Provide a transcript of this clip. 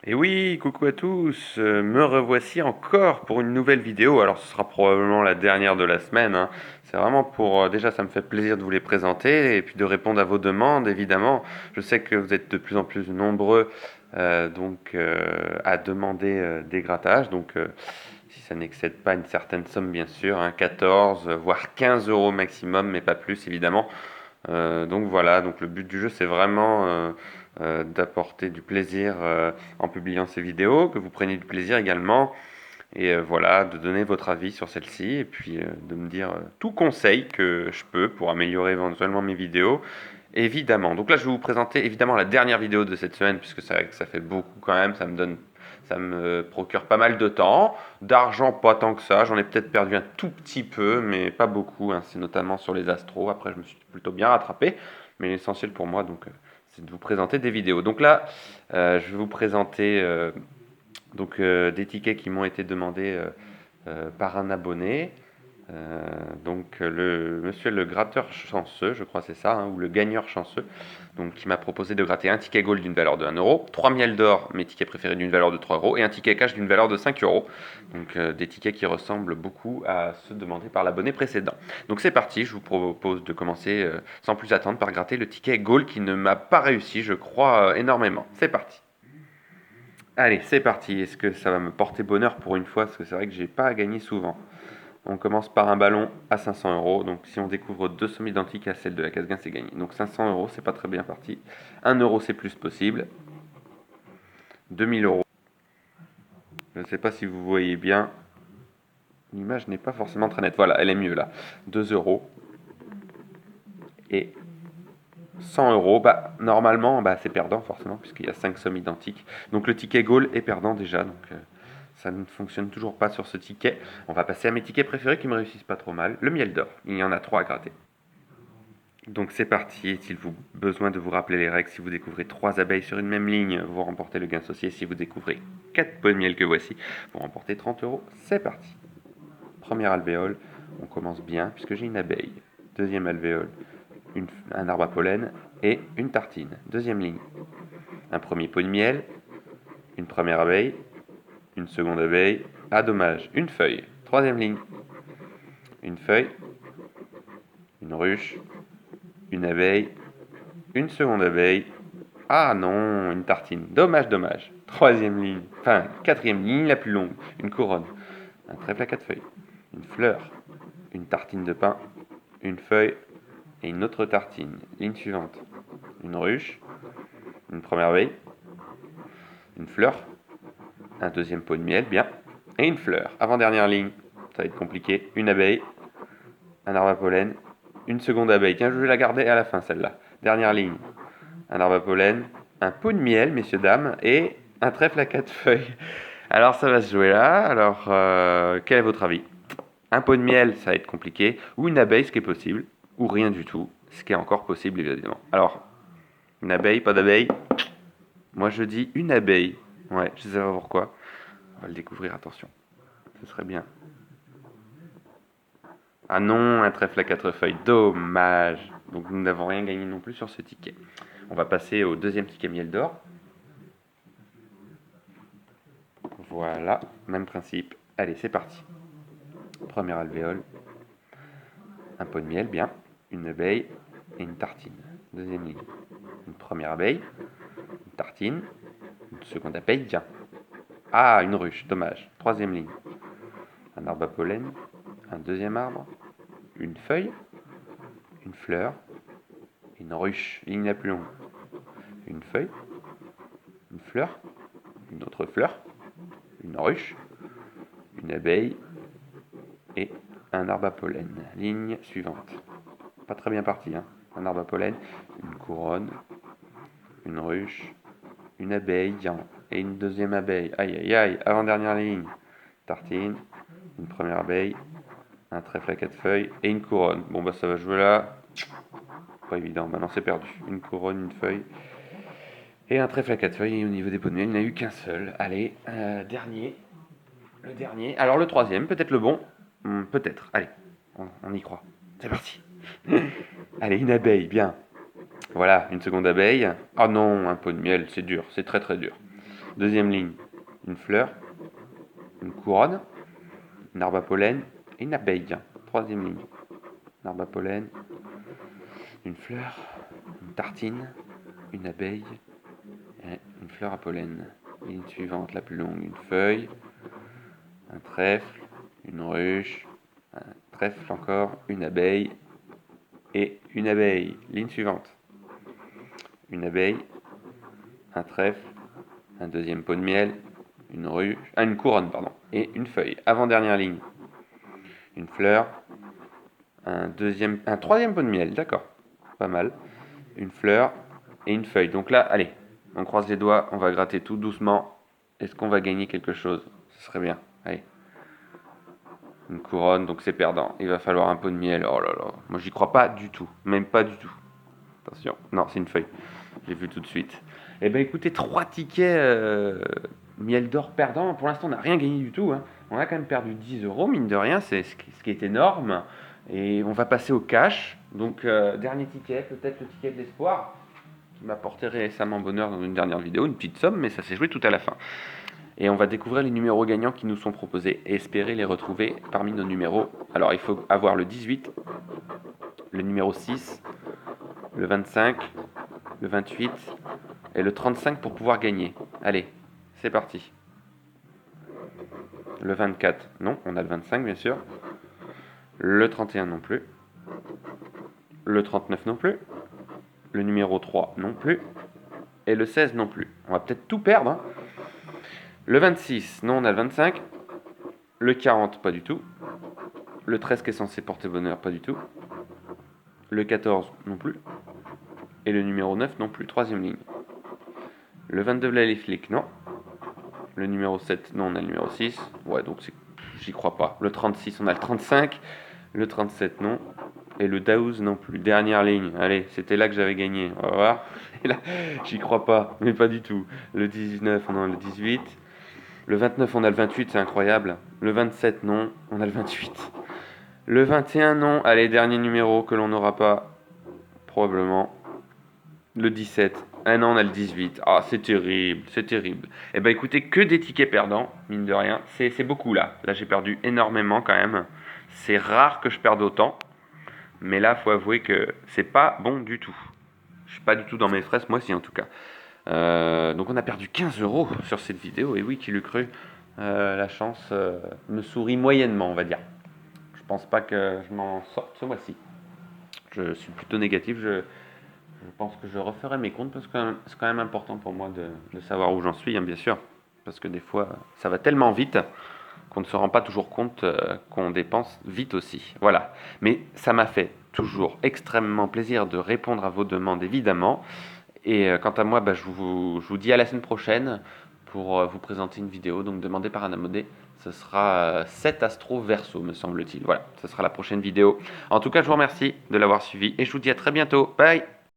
Et oui, coucou à tous, me revoici encore pour une nouvelle vidéo. Alors ce sera probablement la dernière de la semaine, hein. C'est vraiment pour... déjà ça me fait plaisir de vous les présenter et puis de répondre à vos demandes évidemment. Je sais que vous êtes de plus en plus nombreux à demander des grattages. Si ça n'excède pas une certaine somme bien sûr, hein, 14 voire 15 euros maximum mais pas plus évidemment. Donc voilà, donc le but du jeu c'est vraiment d'apporter du plaisir en publiant ces vidéos, que vous preniez du plaisir également, et voilà, de donner votre avis sur celle-ci, et puis de me dire tout conseil que je peux pour améliorer éventuellement mes vidéos, évidemment. Donc là je vais vous présenter évidemment la dernière vidéo de cette semaine, puisque ça fait beaucoup quand même, ça me procure pas mal de temps, d'argent pas tant que ça, j'en ai peut-être perdu un tout petit peu, mais pas beaucoup, hein. C'est notamment sur les astros, après je me suis plutôt bien rattrapé, mais l'essentiel pour moi c'est de vous présenter des vidéos. Donc là je vais vous présenter des tickets qui m'ont été demandés par un abonné. Le monsieur le gratteur chanceux, je crois c'est ça, hein, ou le gagneur chanceux, donc qui m'a proposé de gratter un ticket gold d'une valeur de 1 euro, 3 miels d'or, mes tickets préférés d'une valeur de 3 euros, et un ticket cash d'une valeur de 5 euros. Des tickets qui ressemblent beaucoup à ceux demandés par l'abonné précédent. Donc c'est parti, je vous propose de commencer sans plus attendre par gratter le ticket gold qui ne m'a pas réussi, je crois, énormément. C'est parti. Allez, c'est parti. Est-ce que ça va me porter bonheur pour une fois? Parce que c'est vrai que j'ai pas à gagner souvent. On commence par un ballon à 500 euros. Donc si on découvre deux sommes identiques à celle de la case gain, c'est gagné. Donc 500 euros, c'est pas très bien parti. 1 euro, c'est plus possible. 2000 euros. Je ne sais pas si vous voyez bien. L'image n'est pas forcément très nette. Voilà, elle est mieux là. 2 euros. Et 100 euros, normalement, c'est perdant forcément, puisqu'il y a 5 sommes identiques. Donc le ticket goal est perdant déjà. Ça ne fonctionne toujours pas sur ce ticket. On va passer à mes tickets préférés qui me réussissent pas trop mal. Le miel d'or. Il y en a 3 à gratter. Donc c'est parti. Est-il besoin de vous rappeler les règles? Si vous découvrez 3 abeilles sur une même ligne, vous remportez le gain associé. Si vous découvrez 4 pots de miel que voici, vous remportez 30 euros. C'est parti. Première alvéole, on commence bien puisque j'ai une abeille. Deuxième alvéole, un arbre à pollen et une tartine. Deuxième ligne, un premier pot de miel, une première abeille, une seconde abeille. Ah dommage, une feuille. Troisième ligne, une feuille, une ruche, une abeille, une seconde abeille. Ah non, une tartine. Dommage, dommage. Troisième ligne, enfin quatrième ligne la plus longue, une couronne, un trèfle à 4 feuilles, une fleur, une tartine de pain, une feuille et une autre tartine. Ligne suivante, une ruche, une première abeille, une fleur, un deuxième pot de miel, bien, et une fleur. Avant-dernière ligne, ça va être compliqué, une abeille, un arbre à pollen, une seconde abeille. Tiens, je vais la garder à la fin celle-là. Dernière ligne, un arbre à pollen, un pot de miel, messieurs, dames, et un trèfle à 4 feuilles. Alors ça va se jouer là. Alors, quel est votre avis? Un pot de miel, ça va être compliqué, ou une abeille, ce qui est possible, ou rien du tout, ce qui est encore possible évidemment. Alors, une abeille, pas d'abeille? Moi je dis une abeille. Ouais, je sais pas pourquoi. On va le découvrir, attention. Ce serait bien. Ah non, un trèfle à 4 feuilles, dommage. Donc nous n'avons rien gagné non plus sur ce ticket. On va passer au deuxième ticket miel d'or. Voilà, même principe. Allez, c'est parti. Première alvéole. Un pot de miel, bien. Une abeille et une tartine. Deuxième ligne. Une première abeille, une tartine, une seconde abeille, bien. Ah, une ruche, dommage. Troisième ligne. Un arbre à pollen, un deuxième arbre, une feuille, une fleur, une ruche, ligne la plus longue. Une feuille, une fleur, une autre fleur, une ruche, une abeille et un arbre à pollen. Ligne suivante. Pas très bien parti, hein. Un arbre à pollen, une couronne, une ruche, une abeille, et une deuxième abeille. Aïe aïe aïe, avant-dernière ligne. Tartine, une première abeille, un trèfle à 4 feuilles et une couronne. Bon bah ça va jouer là. Pas évident, maintenant c'est perdu. Une couronne, une feuille et un trèfle à 4 feuilles. Et au niveau des pots de miel, il n'y en a eu qu'un seul. Allez, dernier. Le dernier. Alors le troisième, peut-être le bon. Peut-être. Allez, on y croit. C'est parti. Allez, une abeille, bien. Voilà, une seconde abeille. Oh non, un pot de miel, c'est dur, c'est très très dur. Deuxième ligne, une fleur, une couronne, une arbre à pollen et une abeille. Troisième ligne, un arbre à pollen, une fleur, une tartine, une abeille et une fleur à pollen. Ligne suivante, la plus longue, une feuille, un trèfle, une ruche, un trèfle encore, une abeille et une abeille. Ligne suivante, une abeille, un trèfle, un deuxième pot de miel, une ruche, une couronne pardon, et une feuille. Avant-dernière ligne, une fleur, un troisième pot de miel, d'accord, pas mal, une fleur et une feuille. Donc là, allez, on croise les doigts, on va gratter tout doucement. Est-ce qu'on va gagner quelque chose? Ce serait bien. Allez. Une couronne, donc c'est perdant. Il va falloir un pot de miel. Oh là là, moi j'y crois pas du tout, même pas du tout. Attention, non, c'est une feuille. J'ai vu tout de suite. Eh ben écoutez, 3 tickets miel d'or perdant. Pour l'instant, on n'a rien gagné du tout, hein. On a quand même perdu 10 euros, mine de rien, c'est ce qui est énorme. Et on va passer au cash. Donc, dernier ticket, peut-être le ticket de l'espoir, qui m'a porté récemment bonheur dans une dernière vidéo, une petite somme, mais ça s'est joué tout à la fin. Et on va découvrir les numéros gagnants qui nous sont proposés et espérer les retrouver parmi nos numéros. Alors, il faut avoir le 18, le numéro 6, le 25, le 28 et le 35 pour pouvoir gagner. Allez, c'est parti. Le 24, non, on a le 25 bien sûr. Le 31 non plus. Le 39 non plus. Le numéro 3 non plus. Et le 16 non plus. On va peut-être tout perdre, hein. Le 26, non, on a le 25. Le 40, pas du tout. Le 13 qui est censé porter bonheur, pas du tout. Le 14 non plus. Et le numéro 9 non plus, troisième ligne. Le 22 là les flics, non. Le numéro 7, non, on a le numéro 6. Ouais, donc j'y crois pas. Le 36, on a le 35. Le 37, non. Et le 12 non plus. Dernière ligne. Allez, c'était là que j'avais gagné. On va voir. Et là, j'y crois pas, mais pas du tout. Le 19, on a le 18. Le 29, on a le 28, c'est incroyable. Le 27, non, on a le 28. Le 21, non. Allez, dernier numéro que l'on n'aura pas. Probablement. Le 17. Ah non, on a le 18. Ah, c'est terrible, c'est terrible. Eh ben écoutez, que des tickets perdants, mine de rien. C'est beaucoup là. Là, j'ai perdu énormément quand même. C'est rare que je perde autant. Mais là, faut avouer que c'est pas bon du tout. Je suis pas du tout dans mes fraises, moi aussi en tout cas. Donc on a perdu 15 euros sur cette vidéo. Et oui, qui l'eût cru. La chance me sourit moyennement, on va dire. Je pense pas que je m'en sorte ce mois-ci. Je suis plutôt négatif. Je pense que je referai mes comptes parce que c'est quand même important pour moi de savoir où j'en suis, hein, bien sûr. Parce que des fois, ça va tellement vite qu'on ne se rend pas toujours compte qu'on dépense vite aussi. Voilà. Mais ça m'a fait toujours extrêmement plaisir de répondre à vos demandes, évidemment. Et quant à moi, je vous dis à la semaine prochaine pour vous présenter une vidéo donc demandée par Anamodé. Ce sera 7 astro verso, me semble-t-il. Voilà, ce sera la prochaine vidéo. En tout cas, je vous remercie de l'avoir suivi et je vous dis à très bientôt. Bye!